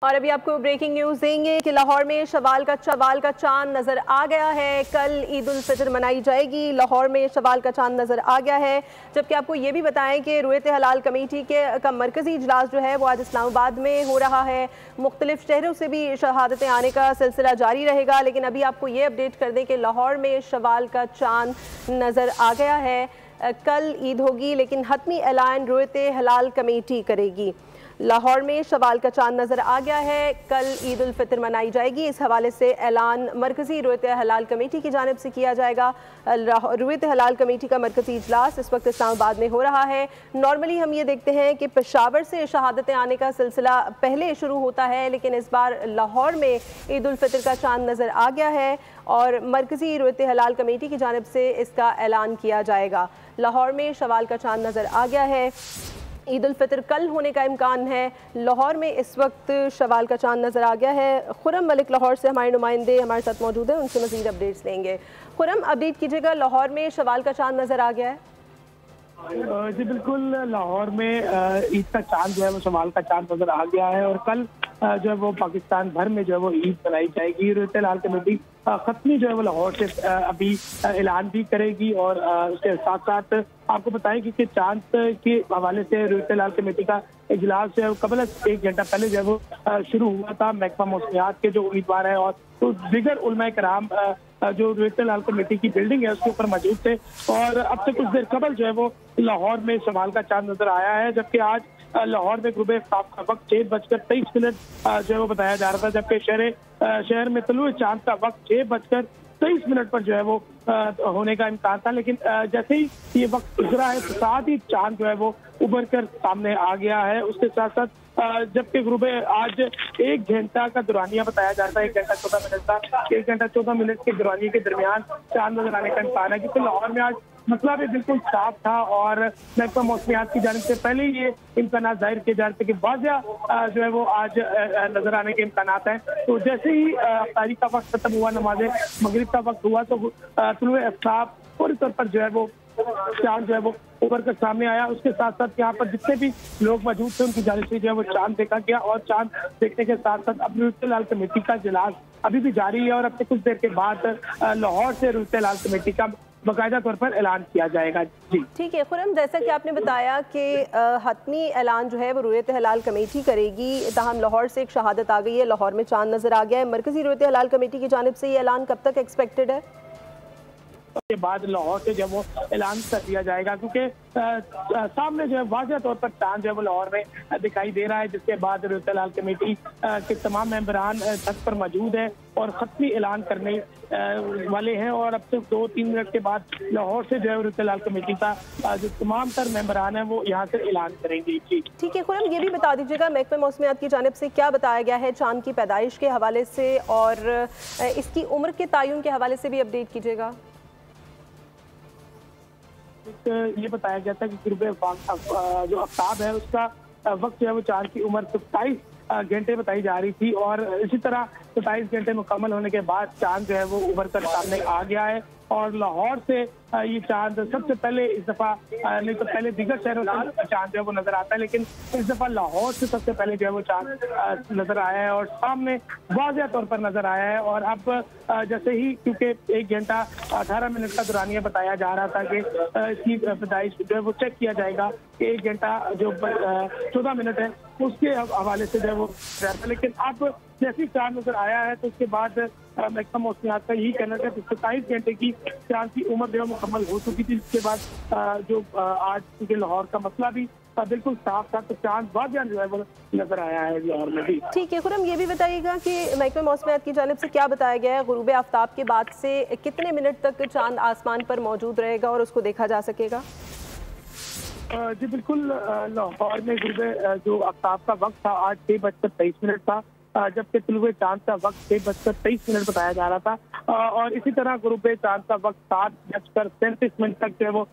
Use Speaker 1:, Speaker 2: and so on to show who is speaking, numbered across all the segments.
Speaker 1: اور ابھی آپ کو بریکنگ نیوز دیں گے کہ لاہور میں شوال کا چاند نظر آ گیا ہے۔ کل عید الفطر منائی جائے گی۔ لاہور میں شوال کا چاند نظر آ گیا ہے، جبکہ آپ کو یہ بھی بتائیں کہ رویت ہلال کمیٹی کا مرکزی اجلاس جو ہے وہ آج اسلام آباد میں ہو رہا ہے۔ مختلف شہروں سے بھی شہادتیں آنے کا سلسلہ جاری رہے گا، لیکن ابھی آپ کو یہ اپڈیٹ کر دیں کہ لاہور میں شوال کا چاند نظر آ گیا ہے۔ کل عید ہوگی، لیکن حتمی اعلان رویت ہلال کمیٹی کرے گی۔ لاہور میں شوال کا چاند نظر آ گیا ہے، کل عید الفطر منائی جائے گی۔ اس حوالے سے اعلان مرکزی رویت ہلال کمیٹی کی جانب سے کیا جائے گا۔ رویت ہلال کمیٹی کا مرکزی اجلاس اس وقت اسلام آباد میں ہو رہا ہے۔ نارملی ہم یہ دیکھتے ہیں کہ پشاور سے شہادتیں آنے کا سلسلہ پہلے شروع ہوتا ہے، لیکن اس بار لاہور میں عید الفطر کا چاند نظر آ گیا ہے اور مرکزی رویت ہلال کمیٹی کی جانب سے اس کا اعلان کیا جائے گا۔ لاہور میں شوال کا چاند نظر آ گیا ہے، عید الفطر کل ہونے کا امکان ہے۔ لاہور میں اس وقت شوال کا چاند نظر آ گیا ہے۔ خرم ملک لاہور سے ہمارے نمائندے ہمارے ساتھ موجود ہیں، ان سے مزید اپڈیٹس لیں گے۔ خرم، اپڈیٹ کیجیے گا، لاہور میں شوال کا چاند نظر آ گیا ہے؟
Speaker 2: جی بالکل، لاہور میں عید کا چاند جو ہے وہ شوال کا چاند نظر آ گیا ہے اور کل جو ہے وہ پاکستان بھر میں جو ہے وہ عید منائی جائے گی۔ رویت ہلال کمیٹی ختمی جو ہے وہ لاہور سے ابھی اعلان بھی کرے گی اور اس کے ساتھ ساتھ آپ کو بتائیں کہ چاند کے حوالے سے رویت ہلال کمیٹی کا اجلاس جو ہے قبل ایک گھنٹہ پہلے جو ہے وہ شروع ہوا تھا۔ محکمہ موسمیات کے جو امیدوار ہیں اور دیگر علماء کرام جو رویت ہلال کمیٹی کی بلڈنگ ہے اس کے اوپر موجود تھے اور اب سے کچھ دیر قبل جو ہے وہ لاہور میں شوال کا چاند نظر آیا ہے، جبکہ آج لاہور میں غروب آفتاب کا وقت 6:23 جو ہے وہ بتایا جا رہا تھا، جبکہ شہر میں طلوع چاند کا وقت 6:23 پر جو ہے وہ ہونے کا امکان تھا، لیکن جیسے ہی یہ وقت گزرا ہے ساتھ ہی چاند جو ہے وہ ابھر کر سامنے آ گیا ہے۔ اس کے ساتھ ساتھ جبکہ غروب آج 1 گھنٹہ کا دورانیہ بتایا جاتا ہے، 1 گھنٹہ 14 منٹ کا، 1 گھنٹہ 14 منٹ کے دورانیے کے درمیان چاند نظر آنے کا امکان ہے، کیونکہ لاہور میں آج مسئلہ بھی بالکل صاف تھا اور محکمہ موسمیات کی جانب سے پہلے ہی یہ امکانات ظاہر کیے جا رہے تھے کہ واضح جو ہے وہ آج نظر آنے کے امکانات ہیں۔ تو جیسے ہی افطاری کا وقت ختم ہوا، نماز مغرب کا وقت ہوا، تو طلوع آفتاب پوری طور پر جو ہے وہ چاند جو ہے وہ ابھر کر سامنے آیا۔ اس کے ساتھ ساتھ یہاں پر جتنے بھی لوگ موجود تھے ان کی جانب سے جو ہے وہ چاند دیکھا گیا اور چاند دیکھنے کے ساتھ ساتھ اب رویت ہلال کمیٹی کا اجلاس ابھی بھی جاری ہے اور اب سے کچھ دیر کے بعد لاہور سے رویت ہلال کمیٹی کا باقاعدہ طور پر اعلان کیا جائے گا۔ جی
Speaker 1: ٹھیک ہے خرم، جیسا کہ آپ نے بتایا کہ حتمی اعلان جو ہے وہ رویت ہلال کمیٹی کرے گی، تاہم لاہور سے ایک شہادت آ گئی ہے، لاہور میں چاند نظر آ گیا ہے۔ مرکزی رویت ہلال کمیٹی کی جانب سے یہ اعلان کب تک ایکسپیکٹڈ ہے؟
Speaker 2: کے بعد لاہور سے جب وہ اعلان کر دیا جائے گا، کیونکہ سامنے جو ہے واضح طور پر چاند جو ہے وہ لاہور میں دکھائی دے رہا ہے، جس کے بعد رویت ہلال کمیٹی کے تمام ممبران چھت پر موجود ہیں اور ختمی اعلان کرنے والے ہیں اور اب سے 2-3 منٹ کے بعد لاہور سے جو ہے رویت ہلال کمیٹی کا جو تمام تر ممبران ہیں وہ یہاں سے اعلان کریں گے۔
Speaker 1: ٹھیک ہے خرم، یہ بھی بتا دیجیے گا محکمہ موسمیات کی جانب سے کیا بتایا گیا ہے چاند کی پیدائش کے حوالے سے اور اس کی عمر کے تعین کے حوالے سے بھی اپڈیٹ کیجیے گا۔
Speaker 2: یہ بتایا گیا تھا کہ غروب جو آفتاب ہے اس کا وقت جو ہے وہ چاند کی عمر 27 گھنٹے بتائی جا رہی تھی اور اسی طرح 27 گھنٹے مکمل ہونے کے بعد چاند جو ہے وہ ابھر کر سامنے آ گیا ہے اور لاہور سے یہ چاند سب سے پہلے اس دفعہ نہیں تو پہلے دیگر شہروں سے چاند جو ہے وہ نظر آتا ہے، لیکن اس دفعہ لاہور سے سب سے پہلے جو ہے وہ چاند نظر آیا ہے اور سامنے واضح طور پر نظر آیا ہے۔ اور اب جیسے ہی کیونکہ 1 گھنٹہ 18 منٹ کا دورانیہ بتایا جا رہا تھا کہ اس کی پیدائش جو ہے وہ چیک کیا جائے گا کہ 1 گھنٹہ جو 14 منٹ ہے اس کے حوالے سے جو ہے وہ رہتا ہے، لیکن اب جیسے چاند نظر آیا ہے تو اس کے بعد محکمہ موسمیات کا یہی کہنا تھا کہ 27 گھنٹے کی چاند کی عمر جو ہے مکمل ہو چکی تھی، جس کے بعد جو آج کیونکہ لاہور کا مسئلہ بھی بالکل صاف تھا تو چاند واضح جو ہے وہ نظر آیا ہے لاہور میں بھی۔
Speaker 1: ٹھیک ہے خرم، یہ بھی بتائیے گا کہ محکمہ موسمیات کی جانب سے کیا بتایا گیا ہے غروب آفتاب کے بعد سے کتنے منٹ تک چاند آسمان پر موجود رہے گا اور اس کو دیکھا جا سکے گا؟
Speaker 2: جی بالکل، لاہور میں غروب جو آفتاب کا وقت تھا آج 6:23 تھا، جبکہ طلوع چاند کا وقت 6:23 بتایا جا رہا تھا اور اسی طرح غروب چاند کا وقت 7:37 تک جو ہے وہ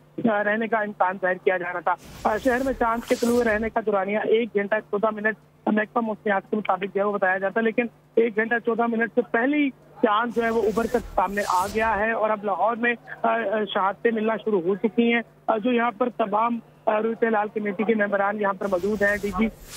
Speaker 2: رہنے کا امکان ظاہر کیا جا رہا تھا۔ شہر میں چاند کے طلوع رہنے کا دورانیہ 1 گھنٹہ 14 منٹ محکمہ موسمیات کے مطابق جو ہے وہ بتایا جاتا ہے، لیکن 1 گھنٹہ 14 منٹ سے پہلے ہی چاند جو ہے وہ ابھر کر سامنے آ گیا ہے اور اب لاہور میں شہادتیں ملنا شروع ہو چکی ہیں۔ جو یہاں پر تمام رویت ہلال کمیٹی کے ممبران یہاں پر موجود ہیں، ڈی جی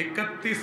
Speaker 3: 31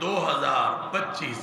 Speaker 3: 2025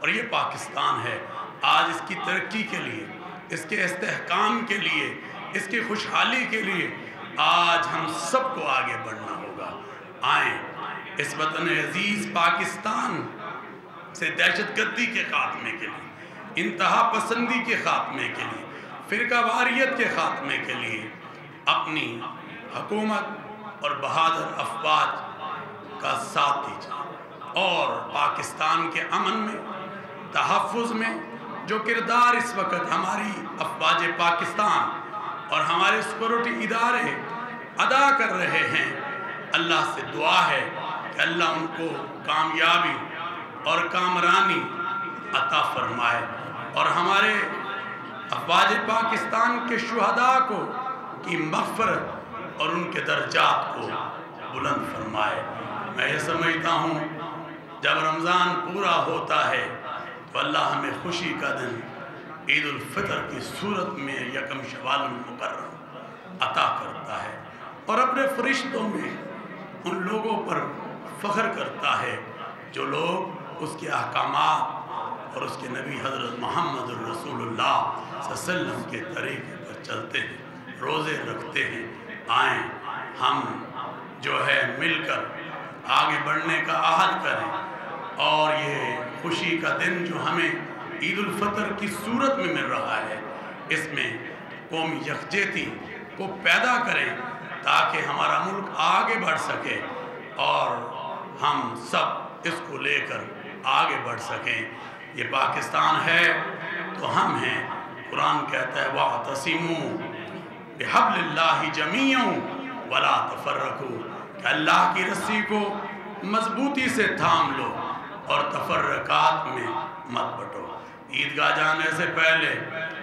Speaker 3: اور یہ پاکستان ہے۔ آج اس کی ترقی کے لیے، اس کے استحکام کے لیے، اس کی خوشحالی کے لیے آج ہم سب کو آگے بڑھنا ہوگا۔ آئیں اس وطن عزیز پاکستان سے دہشت گردی کے خاتمے کے لیے، انتہا پسندی کے خاتمے کے لیے، فرقہ واریت کے خاتمے کے لیے اپنی حکومت اور بہادر افواج کا ساتھ دیجیے، اور پاکستان کے امن میں، تحفظ میں جو کردار اس وقت ہماری افواج پاکستان اور ہمارے سیکورٹی ادارے ادا کر رہے ہیں، اللہ سے دعا ہے کہ اللہ ان کو کامیابی اور کامرانی عطا فرمائے، اور ہمارے افواج پاکستان کے شہداء کو کی مغفرت اور ان کے درجات کو بلند فرمائے۔ میں یہ سمجھتا ہوں جب رمضان پورا ہوتا ہے تو اللہ ہمیں خوشی کا دن عید الفطر کی صورت میں یکم شوال المکرم عطا کرتا ہے، اور اپنے فرشتوں میں ان لوگوں پر فخر کرتا ہے جو لوگ اس کے احکامات اور اس کے نبی حضرت محمد الرسول اللہ صلی اللہ علیہ وسلم کے طریقے پر چلتے ہیں، روزے رکھتے ہیں۔ آئیں ہم جو ہے مل کر آگے بڑھنے کا عہد کریں، اور یہ خوشی کا دن جو ہمیں عید الفطر کی صورت میں مل رہا ہے، اس میں قومی یکجہتی کو پیدا کریں تاکہ ہمارا ملک آگے بڑھ سکے اور ہم سب اس کو لے کر آگے بڑھ سکیں۔ یہ پاکستان ہے تو ہم ہیں۔ قرآن کہتا ہے وَاعْتَصِمُوا بِحَبْلِ اللَّهِ جَمِيعًا وَلَا تَفَرَّقُوا، کہ اللہ کی رسی کو مضبوطی سے تھام لو اور تفرقات میں مت بٹو۔ عیدگاہ جانے سے پہلے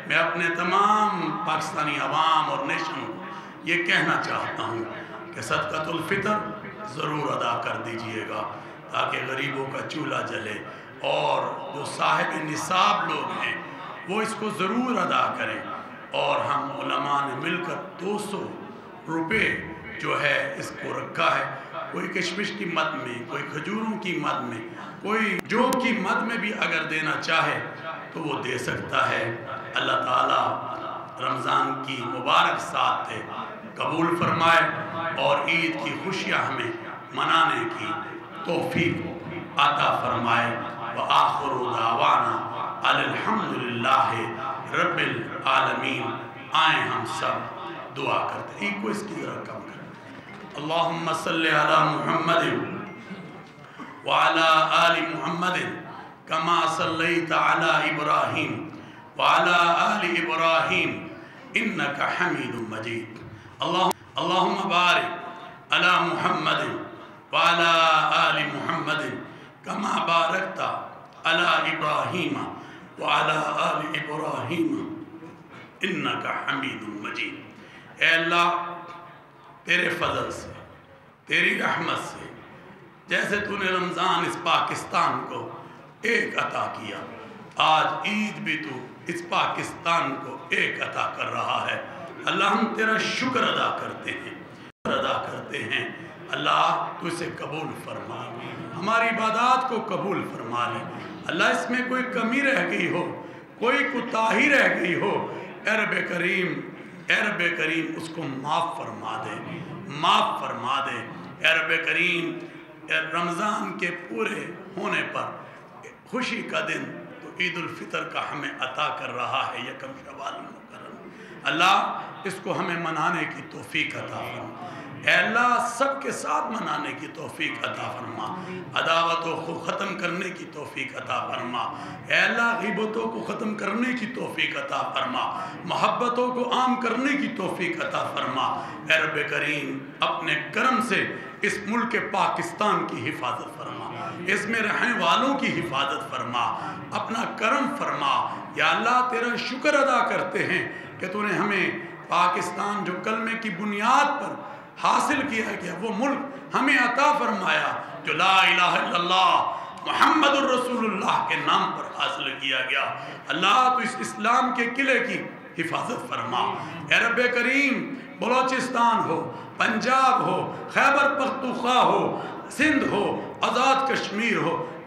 Speaker 3: میں اپنے تمام پاکستانی عوام اور نیشن کو یہ کہنا چاہتا ہوں کہ صدقۃ الفطر ضرور ادا کر دیجئے گا تاکہ غریبوں کا چولہا جلے، اور جو صاحب نصاب لوگ ہیں وہ اس کو ضرور ادا کریں، اور ہم علماء نے مل کر 200 روپے جو ہے اس کو رکھا ہے۔ کوئی کشمش کی مد میں، کوئی کھجوروں کی مد میں، کوئی جو کی مد میں بھی اگر دینا چاہے تو وہ دے سکتا ہے۔ اللہ تعالیٰ رمضان کی مبارک ساتھ ہے قبول فرمائے اور عید کی خوشیاں ہمیں منانے کی توفیق عطا فرمائے۔ وآخر دعوانا الحمدللہ رب العالمین۔ آئیں ہم سب دعا کرتے ہیں، کو اس کی ذرا کم کریں۔ اللہم صلی علی محمد وعلی آل محمد کما صلیت علی ابراہیم وعلی آل ابراہیم انکا حمید مجید۔ اللہم بارک علی محمد وعلی آل محمد کما بارکت علی ابراہیم وعلی آل ابراہیم انکا حمید مجید۔ اے اللہ، تیرے فضل سے، تیری رحمت سے، جیسے تو نے رمضان اس پاکستان کو ایک عطا کیا، آج عید بھی تو اس پاکستان کو ایک عطا کر رہا ہے۔ اللہ ہم تیرا شکر ادا کرتے ہیں، اللہ تو اسے قبول فرما، ہماری عبادات کو قبول فرما لے۔ اللہ اس میں کوئی کمی رہ گئی ہو، کوئی کوتاہی رہ گئی ہو، اے رب کریم اس کو معاف فرما دے۔ اے رب کریم، رمضان کے پورے ہونے پر خوشی کا دن تو عید الفطر کا ہمیں عطا کر رہا ہے یکم شوال المکرم، اللہ اس کو ہمیں منانے کی توفیق عطا فرما۔ اے اللہ سب کے ساتھ منانے کی توفیق عطا فرما، عداوتوں کو ختم کرنے کی توفیق عطا فرما۔ اے اللہ غیبتوں کو ختم کرنے کی توفیق عطا فرما، محبتوں کو عام کرنے کی توفیق عطا فرما۔ اے رب کریم، اپنے کرم سے اس ملک پاکستان کی حفاظت فرما، اس میں رہنے والوں کی حفاظت فرما، اپنا کرم فرما۔ یا اللہ تیرا شکر ادا کرتے ہیں کہ تو نے ہمیں پاکستان جو کلمے کی بنیاد پر حاصل کیا گیا وہ ملک ہمیں عطا فرمایا، جو لا الہ الا اللہ محمد الرسول اللہ کے نام پر حاصل کیا گیا۔ اللہ تو اس اسلام کے قلعے کی حفاظت فرما۔ اے رب کریم، بلوچستان ہو، پنجاب ہو، خیبر پختونخوا ہو، سندھ ہو، آزاد کشمیر ہو،